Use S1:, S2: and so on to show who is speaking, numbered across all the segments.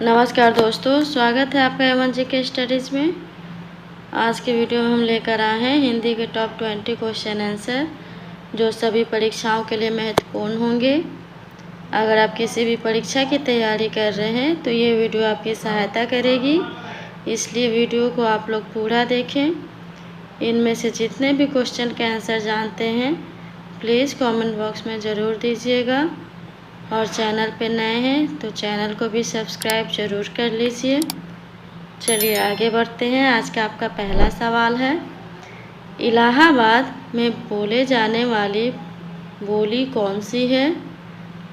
S1: नमस्कार दोस्तों, स्वागत है आपका एमन जी के स्टडीज़ में। आज के वीडियो में हम लेकर आए हैं हिंदी के टॉप 20 क्वेश्चन आंसर जो सभी परीक्षाओं के लिए महत्वपूर्ण होंगे। अगर आप किसी भी परीक्षा की तैयारी कर रहे हैं तो ये वीडियो आपकी सहायता करेगी, इसलिए वीडियो को आप लोग पूरा देखें। इनमें से जितने भी क्वेश्चन के आंसर जानते हैं प्लीज़ कमेंट बॉक्स में ज़रूर दीजिएगा, और चैनल पे नए हैं तो चैनल को भी सब्सक्राइब ज़रूर कर लीजिए। चलिए आगे बढ़ते हैं। आज का आपका पहला सवाल है, इलाहाबाद में बोले जाने वाली बोली कौन सी है?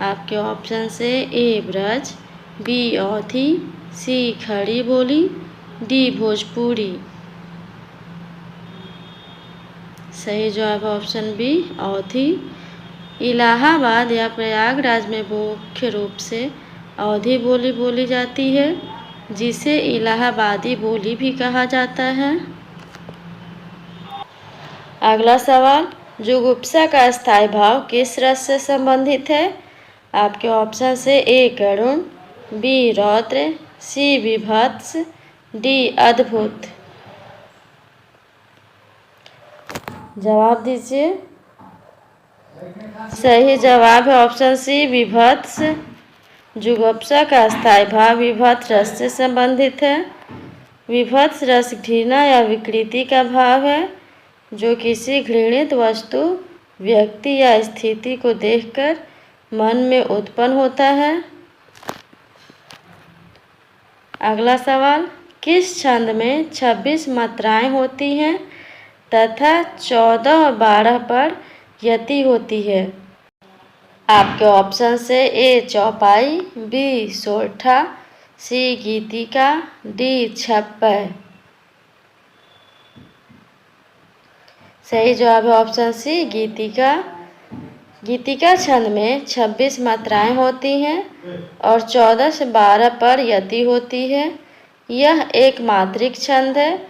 S1: आपके ऑप्शन से ए ब्रज, बी अवधी, सी खड़ी बोली, डी भोजपुरी। सही जवाब ऑप्शन बी अवधी। इलाहाबाद या प्रयागराज में मुख्य रूप से अवधी बोली बोली जाती है, जिसे इलाहाबादी बोली भी कहा जाता है। अगला सवाल, जुगुप्सा का स्थायी भाव किस रस से संबंधित है? आपके ऑप्शन से ए करुण, बी रौद्र, सी विभत्स, डी अद्भुत। जवाब दीजिए। सही जवाब है ऑप्शन सी विभत्स। जुगुप्सा का स्थायी भाव विभत्स रस से संबंधित है। विभत्स रस घृणा या विकृति का भाव है, जो किसी घृणित वस्तु, व्यक्ति या स्थिति को देखकर मन में उत्पन्न होता है। अगला सवाल, किस छंद में 26 मात्राएं होती हैं तथा 14 और 12 पर यति होती है? आपके ऑप्शन से ए चौपाई, बी सोरठा, सी गीतिका, डी छप्पर। सही जवाब है ऑप्शन सी गीतिका। गीतिका छंद में 26 मात्राएं होती हैं और 14 से 12 पर यति होती है। यह एक मात्रिक छंद है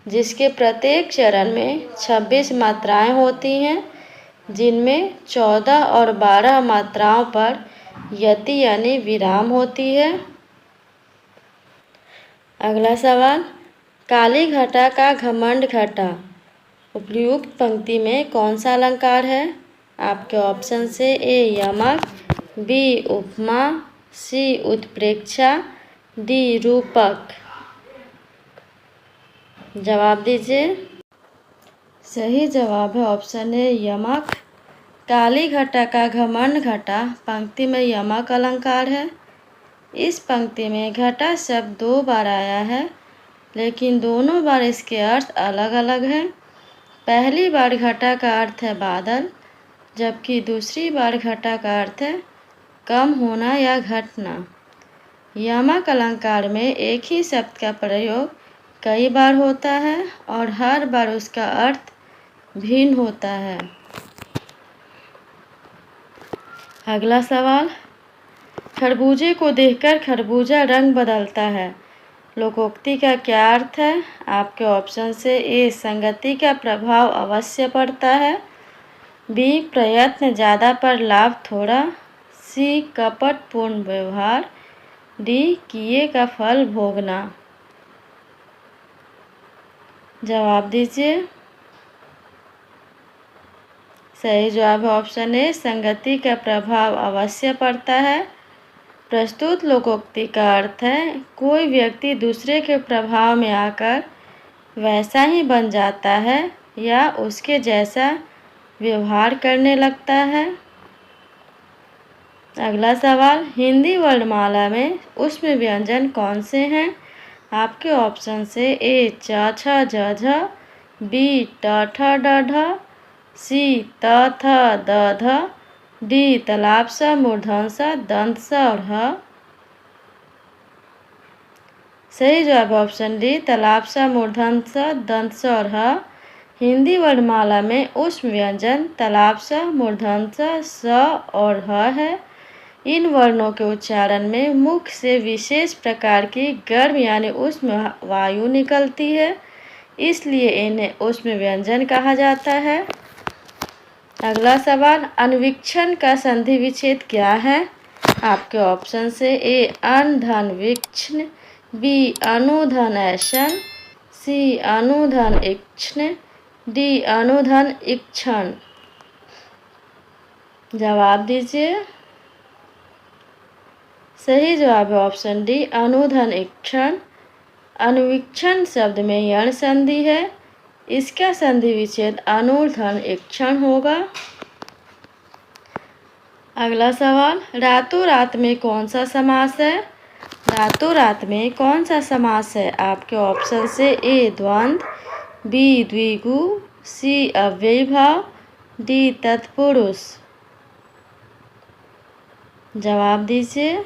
S1: जिसके प्रत्येक चरण में 26 मात्राएं होती हैं, जिनमें 14 और 12 मात्राओं पर यति यानी विराम होती है। अगला सवाल, काली घटा का घमंड घटा उपयुक्त पंक्ति में कौन सा अलंकार है? आपके ऑप्शन से ए यमक, बी उपमा, सी उत्प्रेक्षा, डी रूपक। जवाब दीजिए। सही जवाब है ऑप्शन ए यमक। काली घटा का घमंड घटा पंक्ति में यमक अलंकार है। इस पंक्ति में घटा शब्द 2 बार आया है, लेकिन दोनों बार इसके अर्थ अलग अलग हैं। पहली बार घटा का अर्थ है बादल, जबकि दूसरी बार घटा का अर्थ है कम होना या घटना। यमक अलंकार में एक ही शब्द का प्रयोग कई बार होता है और हर बार उसका अर्थ भिन्न होता है। अगला सवाल, खरबूजे को देखकर खरबूजा रंग बदलता है लोकोक्ति का क्या अर्थ है? आपके ऑप्शन से ए संगति का प्रभाव अवश्य पड़ता है, बी प्रयत्न ज़्यादा पर लाभ थोड़ा, सी कपटपूर्ण व्यवहार, डी किए का फल भोगना। जवाब दीजिए। सही जवाब है ऑप्शन ए संगति का प्रभाव अवश्य पड़ता है। प्रस्तुत लोकोक्ति का अर्थ है कोई व्यक्ति दूसरे के प्रभाव में आकर वैसा ही बन जाता है या उसके जैसा व्यवहार करने लगता है। अगला सवाल, हिंदी वर्णमाला में ऊष्म व्यंजन कौन से हैं? आपके ऑप्शन से ए च छ ज झ, बी ट ठ ड ढ, सी त थ द ध, डी तालाब स मूर्धन स दंत स और ह। सही जवाब ऑप्शन डी तालाब स मूर्धन स दंत स और ह। हिंदी वर्णमाला में ऊष्म व्यंजन तालाब स मूर्धन स और ह है। इन वर्णों के उच्चारण में मुख से विशेष प्रकार की गर्म यानी ऊष्म वायु निकलती है, इसलिए इन्हें ऊष्म व्यंजन कहा जाता है। अगला सवाल, अनुवीक्षण का संधि विच्छेद क्या है? आपके ऑप्शन से ए अनधन विक्षण, बी अनुधन ऐसन, सी अनुधन इक्षण, डी अनुधन इक्षण। जवाब दीजिए। सही जवाब है ऑप्शन डी अनुधन इक्षण। अनुवीक्षण शब्द में यण संधि है, इसका संधि विच्छेद अनुधन इक्षण होगा। अगला सवाल, रातों रात में कौन सा समास है? रातों रात में कौन सा समास है? आपके ऑप्शन से ए द्वंद्व, बी द्विगु, सी अव्ययीभाव, डी तत्पुरुष। जवाब दीजिए।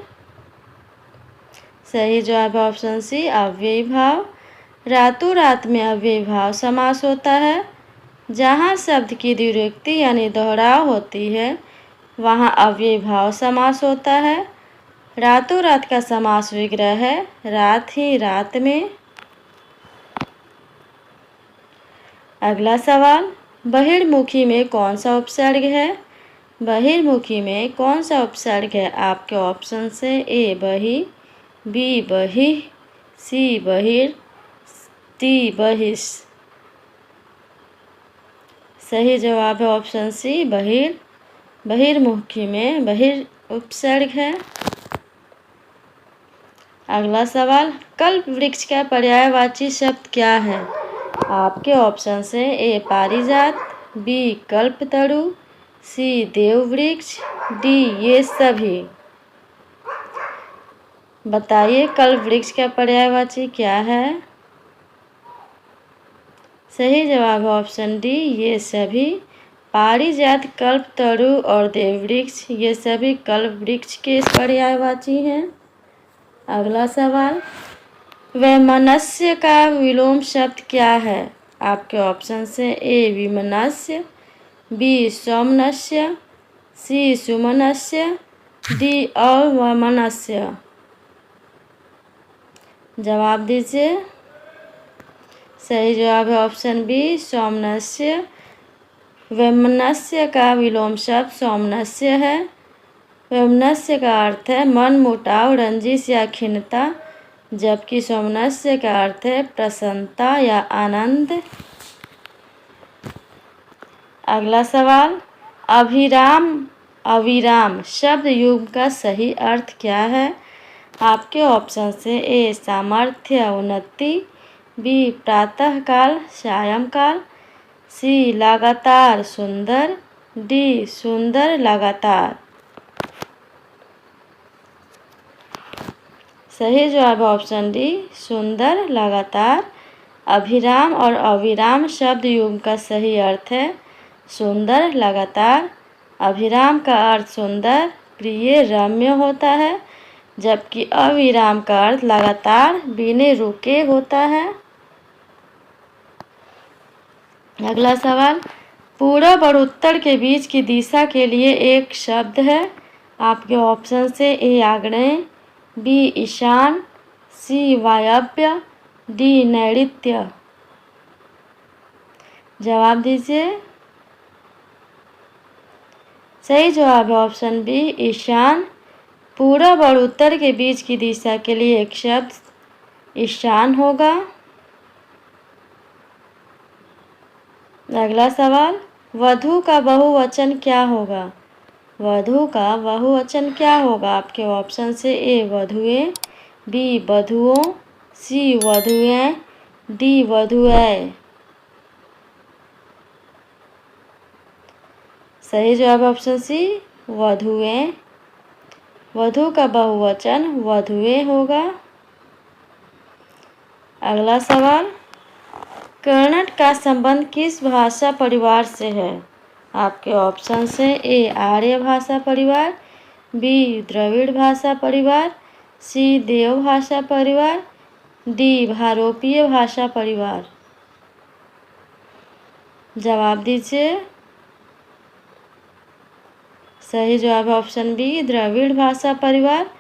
S1: सही जवाब है ऑप्शन सी अव्ययीभाव। रातों रात में अव्ययीभाव समास होता है। जहाँ शब्द की द्विरुक्ति यानी दोहराव होती है वहाँ अव्ययीभाव समास होता है। रातों रात का समास विग्रह है रात ही रात में। अगला सवाल, बहिर्मुखी में कौन सा उपसर्ग है? बहिर्मुखी में कौन सा उपसर्ग है? आपके ऑप्शन से ए बहि, बी बहिः, सी बहिर्, डी बहिष। सही जवाब है ऑप्शन सी बहिर्। बहिर्मुखी में बहिर् उपसर्ग है। अगला सवाल, कल्प वृक्ष का पर्यायवाची शब्द क्या है? आपके ऑप्शन से ए पारिजात, बी कल्पतरु, सी देववृक्ष, डी ये सभी। बताइए कल्प वृक्ष का पर्यायवाची क्या है? सही जवाब है ऑप्शन डी ये सभी। पारिजात, कल्पतरु और देववृक्ष ये सभी कल्प वृक्ष के पर्यायवाची हैं। अगला सवाल, वैमनस्य का विलोम शब्द क्या है? आपके ऑप्शन से ए विमनस्य, बी सौमनस्य, सी सुमनस्य, डी अवमनस्य। जवाब दीजिए। सही जवाब है ऑप्शन बी सौमनस्य। वैमनस्य का विलोम शब्द सौमनस्य है। वैमनस्य का अर्थ है मन मुटाव, रंजिश या खिन्नता, जबकि सौमनस्य का अर्थ है प्रसन्नता या आनंद। अगला सवाल, अभिराम अविराम शब्द युग्म का सही अर्थ क्या है? आपके ऑप्शन से ए सामर्थ्य उन्नति, बी प्रातःकाल सायंकाल, सी लगातार सुंदर, डी सुंदर लगातार। सही जवाब ऑप्शन डी सुंदर लगातार। अभिराम और अविराम शब्द युग्म का सही अर्थ है सुंदर लगातार। अभिराम का अर्थ सुंदर, प्रिय, रम्य होता है, जबकि अविराम का अर्थ लगातार, बिना रुके होता है। अगला सवाल, पूरब और उत्तर के बीच की दिशा के लिए एक शब्द है। आपके ऑप्शन से ए आग्नेय, बी ईशान, सी वायव्य, डी नैऋत्य। जवाब दीजिए। सही जवाब है ऑप्शन बी ईशान। पूरब और उत्तर के बीच की दिशा के लिए एक शब्द ईशान होगा। अगला सवाल, वधू का बहुवचन क्या होगा? वधू का बहुवचन क्या होगा? आपके ऑप्शन से ए वधुएं, बी वधुओं, सी वधुएं, डी वधुएं। सही जवाब ऑप्शन सी वधुएं। वधू का बहुवचन वधुएं होगा। अगला सवाल, कर्णट का संबंध किस भाषा परिवार से है? आपके ऑप्शन से ए आर्य भाषा परिवार, बी द्रविड़ भाषा परिवार, सी देव भाषा परिवार, डी भारोपीय भाषा परिवार। जवाब दीजिए। सही जवाब ऑप्शन बी द्रविड़ भाषा परिवार।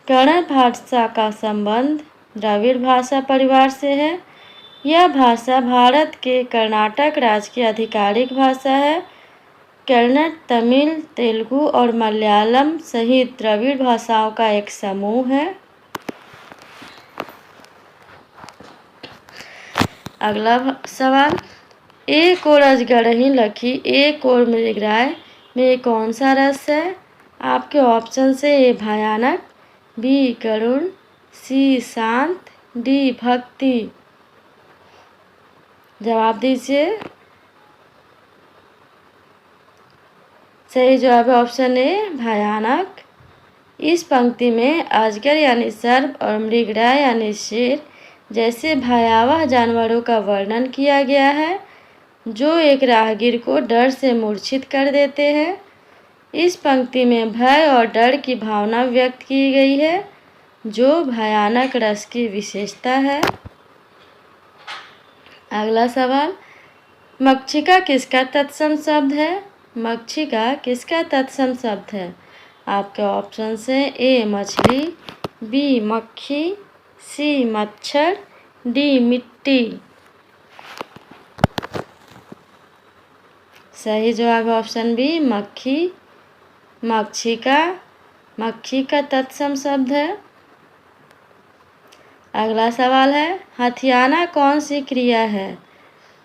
S1: कन्नड़ भाषा का संबंध द्रविड़ भाषा परिवार से है। यह भाषा भारत के कर्नाटक राज्य की आधिकारिक भाषा है। कन्नड़, तमिल, तेलुगु और मलयालम सहित द्रविड़ भाषाओं का एक समूह है। अगला सवाल, एक और अजगरही लखी एक और मृगराय में कौन सा रस है? आपके ऑप्शन से ए भयानक, बी करुण, सी शांत, डी भक्ति। जवाब दीजिए। सही जवाब है ऑप्शन ए भयानक। इस पंक्ति में अजगर यानी सर्प और मृगराय यानी शेर जैसे भयावह जानवरों का वर्णन किया गया है जो एक राहगीर को डर से मूर्छित कर देते हैं। इस पंक्ति में भय और डर की भावना व्यक्त की गई है जो भयानक रस की विशेषता है। अगला सवाल, मक्षिका किसका तत्सम शब्द है? मक्षिका किसका तत्सम शब्द है? आपके ऑप्शन से ए मछली, बी मक्खी, सी मच्छर, डी मिट्टी। सही जवाब है ऑप्शन बी मक्खी। मक्षिका मक्खी का तत्सम शब्द है। अगला सवाल है, हथियाना कौन सी क्रिया है?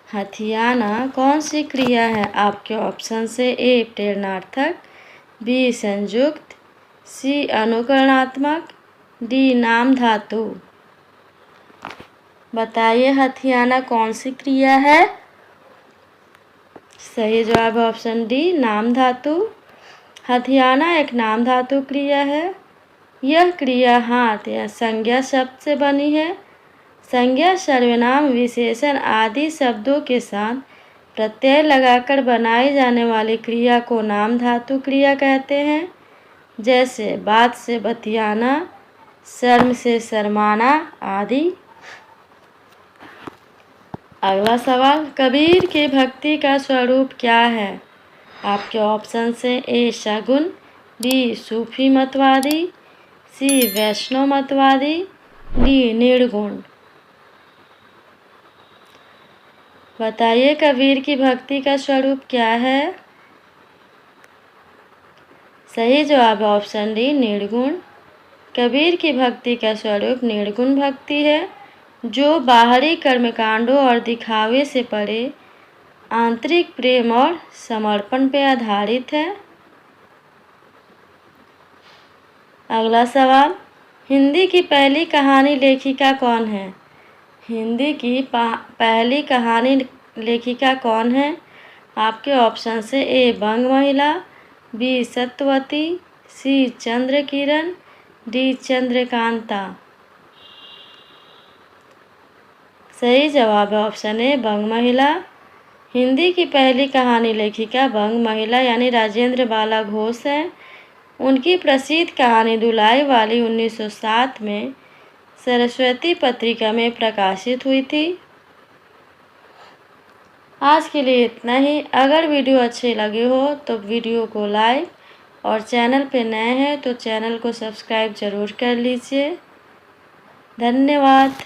S1: हथियाना कौन सी क्रिया है? आपके ऑप्शन से ए प्रेरणार्थक, बी संयुक्त, सी अनुकरणात्मक, डी नाम धातु। बताइए हथियाना कौन सी क्रिया है? सही जवाब है ऑप्शन डी नाम धातु। हथियाना एक नाम धातु क्रिया है। यह क्रिया हाथ या संज्ञा शब्द से बनी है। संज्ञा सर्वनाम विशेषण आदि शब्दों के साथ प्रत्यय लगाकर बनाई जाने वाली क्रिया को नाम धातु क्रिया कहते हैं, जैसे बात से बतियाना, शर्म से शर्माना आदि। अगला सवाल, कबीर की भक्ति का स्वरूप क्या है? आपके ऑप्शन से ए शगुन, बी सूफी मतवादी, सी वैष्णव मतवादी, डी निर्गुण। बताइए कबीर की भक्ति का स्वरूप क्या है? सही जवाब है ऑप्शन डी निर्गुण। कबीर की भक्ति का स्वरूप निर्गुण भक्ति है जो बाहरी कर्मकांडों और दिखावे से परे आंतरिक प्रेम और समर्पण पर आधारित है। अगला सवाल, हिंदी की पहली कहानी लेखिका कौन है? हिंदी की पहली कहानी लेखिका कौन है? आपके ऑप्शन से ए बंग महिला, बी सत्यवती, सी चंद्र किरण, डी चंद्रकांता। सही जवाब है ऑप्शन ए बंग महिला। हिंदी की पहली कहानी लेखिका बंग महिला यानी राजेंद्र बाला घोष हैं। उनकी प्रसिद्ध कहानी दुलाई वाली 1907 में सरस्वती पत्रिका में प्रकाशित हुई थी। आज के लिए इतना ही। अगर वीडियो अच्छे लगे हो तो वीडियो को लाइक और चैनल पे नए हैं तो चैनल को सब्सक्राइब ज़रूर कर लीजिए। धन्यवाद।